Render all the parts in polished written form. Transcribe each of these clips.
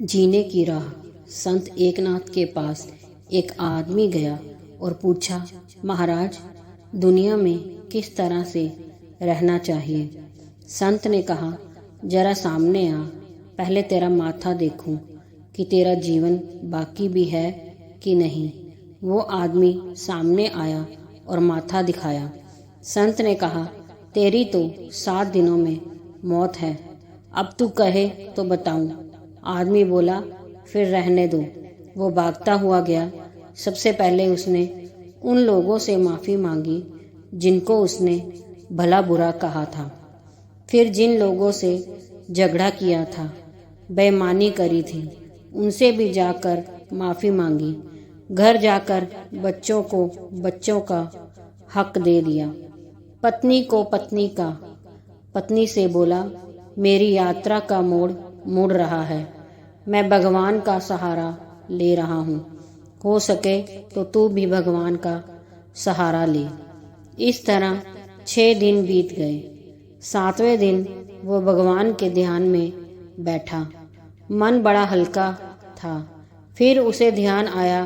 जीने की राह। संत एकनाथ के पास एक आदमी गया और पूछा, महाराज, दुनिया में किस तरह से रहना चाहिए। संत ने कहा, जरा सामने आ, पहले तेरा माथा देखूं कि तेरा जीवन बाकी भी है कि नहीं। वो आदमी सामने आया और माथा दिखाया। संत ने कहा, तेरी तो 7 दिनों में मौत है, अब तू कहे तो बताऊं। आदमी बोला, फिर रहने दो। वो भागता हुआ गया। सबसे पहले उसने उन लोगों से माफ़ी मांगी जिनको उसने भला बुरा कहा था। फिर जिन लोगों से झगड़ा किया था, बेईमानी करी थी, उनसे भी जाकर माफ़ी मांगी। घर जाकर बच्चों को बच्चों का हक दे दिया। पत्नी को पत्नी का। पत्नी से बोला, मेरी यात्रा का मोड़ मुड़ रहा है, मैं भगवान का सहारा ले रहा हूँ। हो सके तो तू भी भगवान का सहारा ले। इस तरह 6 दिन बीत गए। 7वें दिन वो भगवान के ध्यान में बैठा। मन बड़ा हल्का था। फिर उसे ध्यान आया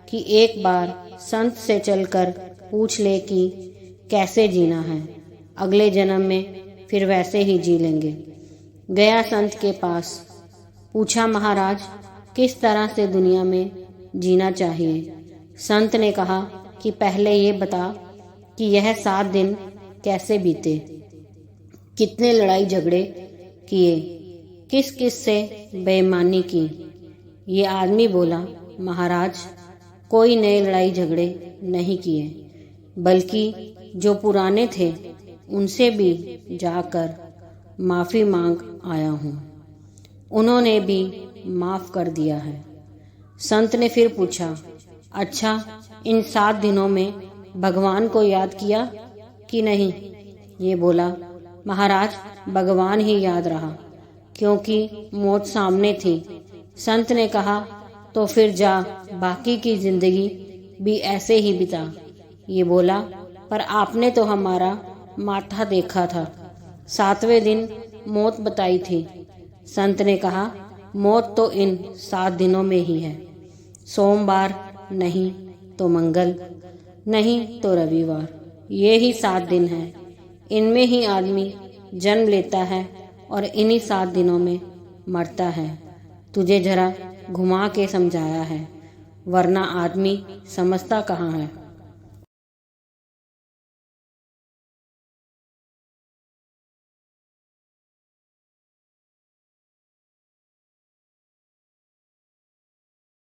कि एक बार संत से चलकर पूछ ले कि कैसे जीना है, अगले जन्म में फिर वैसे ही जी लेंगे। गया संत के पास, पूछा, महाराज, किस तरह से दुनिया में जीना चाहिए। संत ने कहा कि पहले ये बता कि यह 7 दिन कैसे बीते, कितने लड़ाई झगड़े किए, किस किस से बेईमानी की। ये आदमी बोला, महाराज, कोई नए लड़ाई झगड़े नहीं किए, बल्कि जो पुराने थे उनसे भी जाकर माफ़ी मांग आया हूँ। उन्होंने भी माफ़ कर दिया है। संत ने फिर पूछा, अच्छा, इन 7 दिनों में भगवान को याद किया कि नहीं। ये बोला, महाराज, भगवान ही याद रहा, क्योंकि मौत सामने थी। संत ने कहा, तो फिर जा, बाकी की जिंदगी भी ऐसे ही बिता। ये बोला, पर आपने तो हमारा माथा देखा था, 7वें दिन मौत बताई थी। संत ने कहा, मौत तो इन 7 दिनों में ही है। सोमवार नहीं तो मंगल, नहीं तो रविवार, ये ही 7 दिन हैं। इनमें ही आदमी जन्म लेता है और इन्हीं 7 दिनों में मरता है। तुझे जरा घुमा के समझाया है, वरना आदमी समझता कहाँ है।